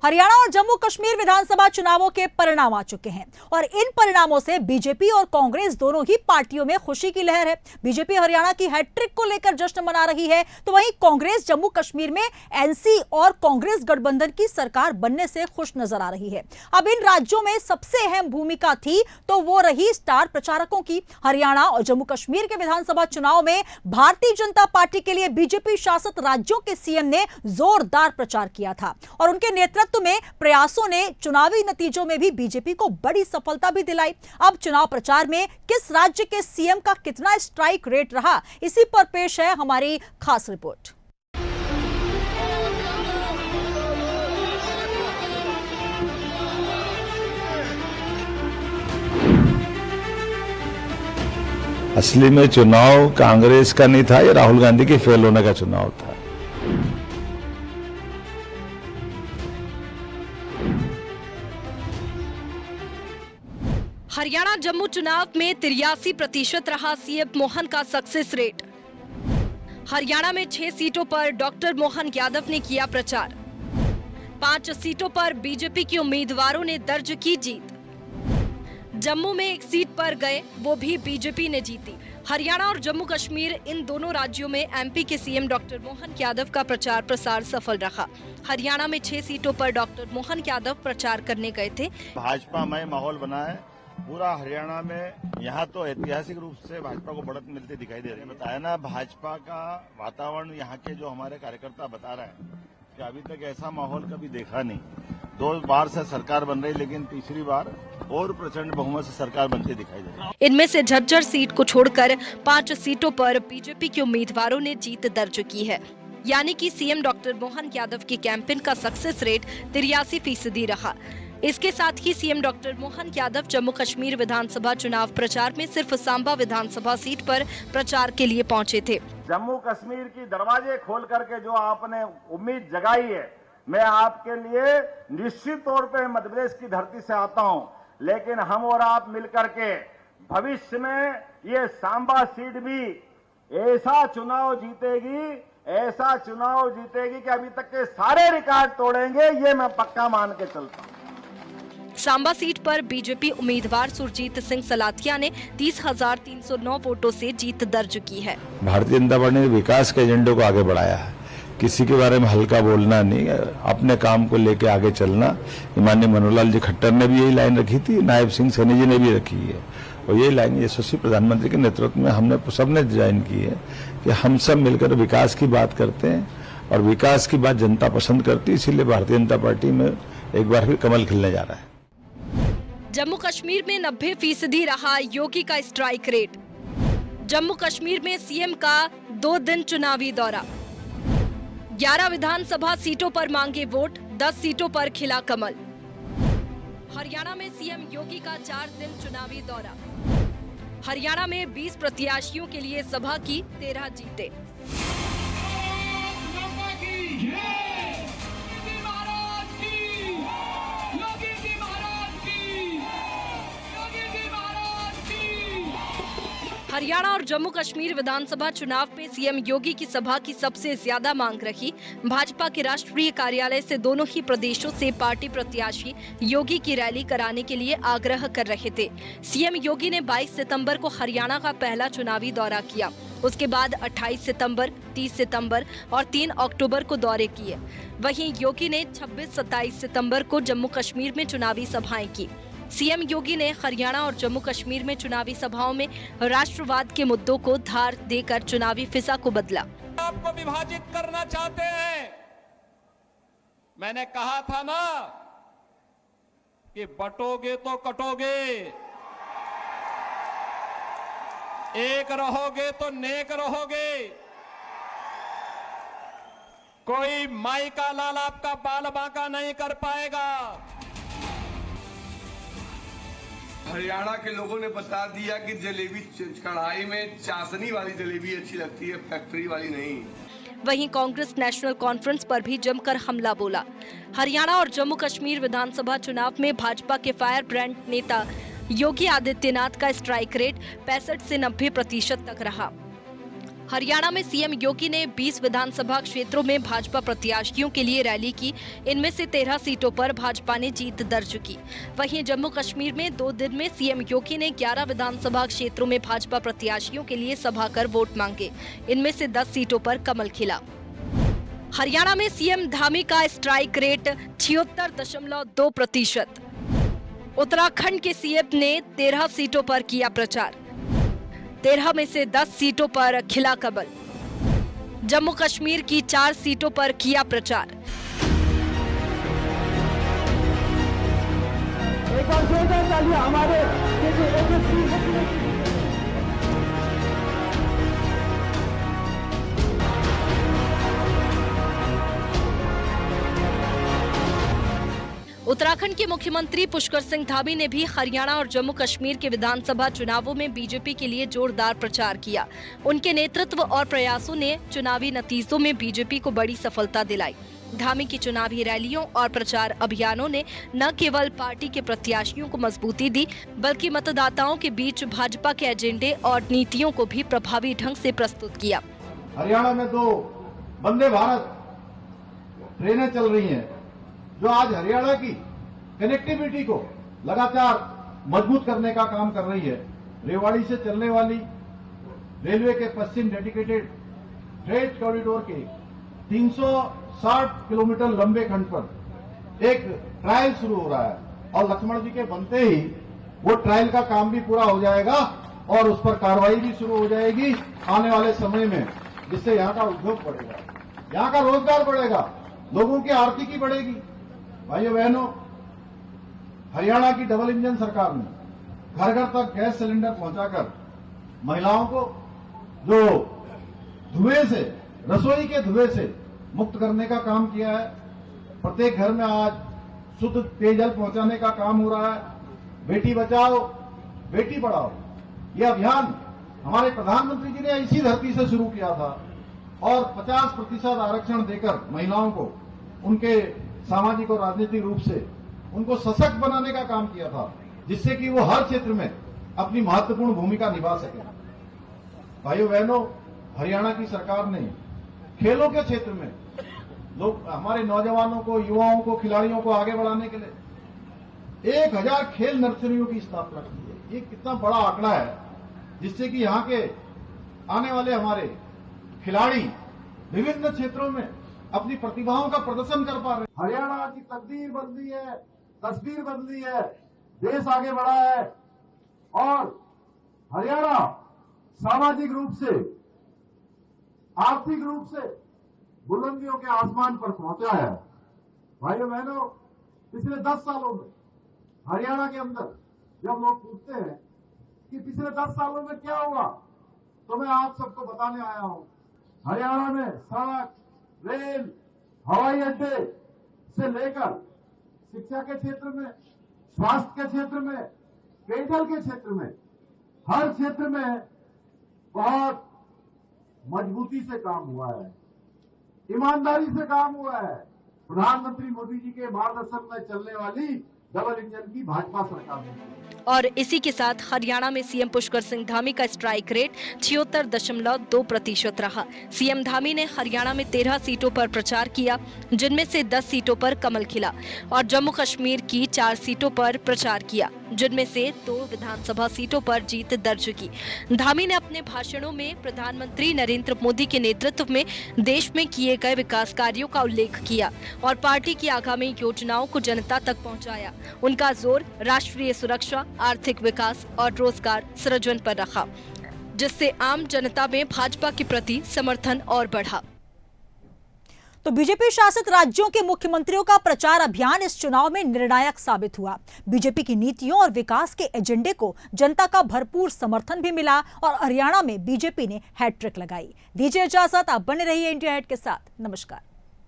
हरियाणा और जम्मू कश्मीर विधानसभा चुनावों के परिणाम आ चुके हैं और इन परिणामों से बीजेपी और कांग्रेस दोनों ही पार्टियों में खुशी की लहर है। बीजेपी हरियाणा की हैट्रिक को लेकर जश्न मना रही है, तो वहीं कांग्रेस जम्मू कश्मीर में एनसी और कांग्रेस गठबंधन की सरकार बनने से खुश नजर आ रही है। अब इन राज्यों में सबसे अहम भूमिका थी तो वो रही स्टार प्रचारकों की। हरियाणा और जम्मू कश्मीर के विधानसभा चुनाव में भारतीय जनता पार्टी के लिए बीजेपी शासित राज्यों के सीएम ने जोरदार प्रचार किया था और उनके नेतृत्व में प्रयासों ने चुनावी नतीजों में भी बीजेपी को बड़ी सफलता भी दिलाई। अब चुनाव प्रचार में किस राज्य के सीएम का कितना स्ट्राइक रेट रहा, इसी पर पेश है हमारी खास रिपोर्ट। असली में चुनाव कांग्रेस का नहीं था, ये राहुल गांधी के फेल होने का चुनाव था। हरियाणा जम्मू चुनाव में 83% रहा सीएम मोहन का सक्सेस रेट। हरियाणा में 6 सीटों पर डॉक्टर मोहन यादव ने किया प्रचार। 5 सीटों पर बीजेपी के उम्मीदवारों ने दर्ज की जीत। जम्मू में 1 सीट पर गए, वो भी बीजेपी ने जीती। हरियाणा और जम्मू कश्मीर, इन दोनों राज्यों में एमपी के सीएम डॉक्टर मोहन यादव का प्रचार प्रसार सफल रहा। हरियाणा में 6 सीटों पर डॉक्टर मोहन यादव प्रचार करने गए थे। भाजपामय माहौल बना है पूरा हरियाणा में। यहाँ तो ऐतिहासिक रूप से भाजपा को बढ़त मिलती दिखाई दे रही है। बताया ना, भाजपा का वातावरण यहाँ के जो हमारे कार्यकर्ता बता रहे हैं कि अभी तक ऐसा माहौल कभी देखा नहीं। 2 बार से सरकार बन रही, लेकिन तीसरी बार और प्रचंड बहुमत से सरकार बनती दिखाई दे रही है। इनमें से झज्जर सीट को छोड़कर 5 सीटों पर बीजेपी के उम्मीदवारों ने जीत दर्ज की है। यानी कि सीएम डॉक्टर मोहन यादव की कैंपेन का सक्सेस रेट 83% रहा। इसके साथ ही सीएम डॉक्टर मोहन यादव जम्मू कश्मीर विधानसभा चुनाव प्रचार में सिर्फ सांबा विधानसभा सीट पर प्रचार के लिए पहुंचे थे। जम्मू कश्मीर की दरवाजे खोल करके जो आपने उम्मीद जगाई है, मैं आपके लिए निश्चित तौर पे मध्य प्रदेश की धरती से आता हूं, लेकिन हम और आप मिलकर के भविष्य में ये सांबा सीट भी ऐसा चुनाव जीतेगी कि अभी तक के सारे रिकॉर्ड तोड़ेंगे, ये मैं पक्का मान के चलता हूं। सांबा सीट पर बीजेपी उम्मीदवार सुरजीत सिंह सलाथिया ने 30,309 वोटों से जीत दर्ज की है। भारतीय जनता पार्टी ने विकास के एजेंडे को आगे बढ़ाया है। किसी के बारे में हल्का बोलना नहीं, अपने काम को लेके आगे चलना। माननीय मनोहर लाल जी खट्टर ने भी यही लाइन रखी थी, नायब सिंह सैनी जी ने भी रखी है और यही लाइन यशस्वी प्रधानमंत्री के नेतृत्व में हमने सबने डिजाइन की है कि हम सब मिलकर विकास की बात करते हैं और विकास की बात जनता पसंद करती है। इसीलिए भारतीय जनता पार्टी में एक बार फिर कमल खिलने जा रहा है। जम्मू कश्मीर में 90% रहा योगी का स्ट्राइक रेट। जम्मू कश्मीर में सीएम का 2 दिन चुनावी दौरा। 11 विधानसभा सीटों पर मांगे वोट, 10 सीटों पर खिला कमल। हरियाणा में सीएम योगी का 4 दिन चुनावी दौरा। हरियाणा में 20 प्रत्याशियों के लिए सभा की, 13 जीते। हरियाणा और जम्मू कश्मीर विधानसभा चुनाव में सीएम योगी की सभा की सबसे ज्यादा मांग रही। भाजपा के राष्ट्रीय कार्यालय से दोनों ही प्रदेशों से पार्टी प्रत्याशी योगी की रैली कराने के लिए आग्रह कर रहे थे। सीएम योगी ने 22 सितंबर को हरियाणा का पहला चुनावी दौरा किया। उसके बाद 28 सितंबर, 30 सितंबर और 3 अक्टूबर को दौरे किए। वहीं योगी ने 26-27 सितंबर को जम्मू कश्मीर में चुनावी सभाएं की। सीएम योगी ने हरियाणा और जम्मू कश्मीर में चुनावी सभाओं में राष्ट्रवाद के मुद्दों को धार देकर चुनावी फिजा को बदला। आपको विभाजित करना चाहते हैं। मैंने कहा था ना कि बटोगे तो कटोगे, एक रहोगे तो नेक रहोगे। कोई माई का लाल आपका बाल बांका नहीं कर पाएगा। हरियाणा के लोगों ने बता दिया कि जलेबी कढ़ाई में चाशनी वाली जलेबी अच्छी लगती है, फैक्ट्री वाली नहीं। वहीं कांग्रेस नेशनल कॉन्फ्रेंस पर भी जमकर हमला बोला। हरियाणा और जम्मू कश्मीर विधानसभा चुनाव में भाजपा के फायर ब्रांड नेता योगी आदित्यनाथ का स्ट्राइक रेट 65 से 90% तक रहा। हरियाणा में सीएम योगी ने 20 विधानसभा क्षेत्रों में भाजपा प्रत्याशियों के लिए रैली की। इनमें से 13 सीटों पर भाजपा ने जीत दर्ज की। वहीं जम्मू कश्मीर में 2 दिन में सीएम योगी ने 11 विधानसभा क्षेत्रों में भाजपा प्रत्याशियों के लिए सभा कर वोट मांगे। इनमें से 10 सीटों पर कमल खिला। हरियाणा में सीएम धामी का स्ट्राइक रेट 76.2%। उत्तराखंड के सीएम ने 13 सीटों पर किया प्रचार। 13 में से 10 सीटों पर खिला कमल। जम्मू कश्मीर की 4 सीटों पर किया प्रचार। एक बार जोरदार तालियां हमारे उत्तराखंड के मुख्यमंत्री पुष्कर सिंह धामी ने भी हरियाणा और जम्मू कश्मीर के विधानसभा चुनावों में बीजेपी के लिए जोरदार प्रचार किया। उनके नेतृत्व और प्रयासों ने चुनावी नतीजों में बीजेपी को बड़ी सफलता दिलाई। धामी की चुनावी रैलियों और प्रचार अभियानों ने न केवल पार्टी के प्रत्याशियों को मजबूती दी, बल्कि मतदाताओं के बीच भाजपा के एजेंडे और नीतियों को भी प्रभावी ढंग से प्रस्तुत किया। हरियाणा में 2 वंदे भारत ट्रेनें चल रही हैं, जो आज हरियाणा की कनेक्टिविटी को लगातार मजबूत करने का काम कर रही है। रेवाड़ी से चलने वाली रेलवे के पश्चिम डेडिकेटेड फ्रेट कॉरिडोर के 360 किलोमीटर लंबे खंड पर एक ट्रायल शुरू हो रहा है और लक्ष्मण जी के बनते ही वो ट्रायल का काम भी पूरा हो जाएगा और उस पर कार्रवाई भी शुरू हो जाएगी आने वाले समय में, जिससे यहाँ का उद्योग बढ़ेगा, यहाँ का रोजगार बढ़ेगा, लोगों की आर्थिकी बढ़ेगी। भाइयों बहनों, हरियाणा की डबल इंजन सरकार ने घर घर तक गैस सिलेंडर पहुंचाकर महिलाओं को जो धुएं से, रसोई के धुएं से मुक्त करने का काम किया है। प्रत्येक घर में आज शुद्ध पेयजल पहुंचाने का काम हो रहा है। बेटी बचाओ बेटी पढ़ाओ, यह अभियान हमारे प्रधानमंत्री जी ने इसी धरती से शुरू किया था और 50% आरक्षण देकर महिलाओं को उनके सामाजिक और राजनीतिक रूप से उनको सशक्त बनाने का काम किया था, जिससे कि वो हर क्षेत्र में अपनी महत्वपूर्ण भूमिका निभा सके। भाइयों बहनों, हरियाणा की सरकार ने खेलों के क्षेत्र में लोग हमारे नौजवानों को, युवाओं को, खिलाड़ियों को आगे बढ़ाने के लिए 1000 खेल नर्सरियों की स्थापना की है। ये कितना बड़ा आंकड़ा है, जिससे कि यहाँ के आने वाले हमारे खिलाड़ी विभिन्न क्षेत्रों में अपनी प्रतिभाओं का प्रदर्शन कर पा रहे हैं। हरियाणा की तकदीर बदली है, तस्वीर बदली है, देश आगे बढ़ा है और हरियाणा सामाजिक रूप से, आर्थिक रूप से बुलंदियों के आसमान पर पहुंचा है। भाइयों बहनों, पिछले 10 सालों में हरियाणा के अंदर जब लोग पूछते हैं कि पिछले 10 सालों में क्या हुआ, तो मैं आप सबको बताने आया हूं। हरियाणा में सड़क, रेल, हवाई अड्डे से लेकर शिक्षा के क्षेत्र में, स्वास्थ्य के क्षेत्र में, पेयजल के क्षेत्र में, हर क्षेत्र में बहुत मजबूती से काम हुआ है, ईमानदारी से काम हुआ है। प्रधानमंत्री मोदी जी के मार्गदर्शन में चलने वाली डबल इंजन की भाजपा सरकार है। और इसी के साथ हरियाणा में सीएम पुष्कर सिंह धामी का स्ट्राइक रेट 76.2% रहा। सीएम धामी ने हरियाणा में 13 सीटों पर प्रचार किया, जिनमें से 10 सीटों पर कमल खिला और जम्मू कश्मीर की 4 सीटों पर प्रचार किया, जिनमें से 2 विधानसभा सीटों पर जीत दर्ज की। धामी ने अपने भाषणों में प्रधानमंत्री नरेंद्र मोदी के नेतृत्व में देश में किए गए विकास कार्यों का उल्लेख किया और पार्टी की आगामी योजनाओं को जनता तक पहुंचाया। उनका जोर राष्ट्रीय सुरक्षा, आर्थिक विकास और रोजगार सृजन पर रखा, जिससे आम जनता में भाजपा के प्रति समर्थन और बढ़ा। तो बीजेपी शासित राज्यों के मुख्यमंत्रियों का प्रचार अभियान इस चुनाव में निर्णायक साबित हुआ। बीजेपी की नीतियों और विकास के एजेंडे को जनता का भरपूर समर्थन भी मिला और हरियाणा में बीजेपी ने हैट्रिक लगाई। दीजिए इजाजत, आप बने रहिए इंडिया हेड के साथ। नमस्कार।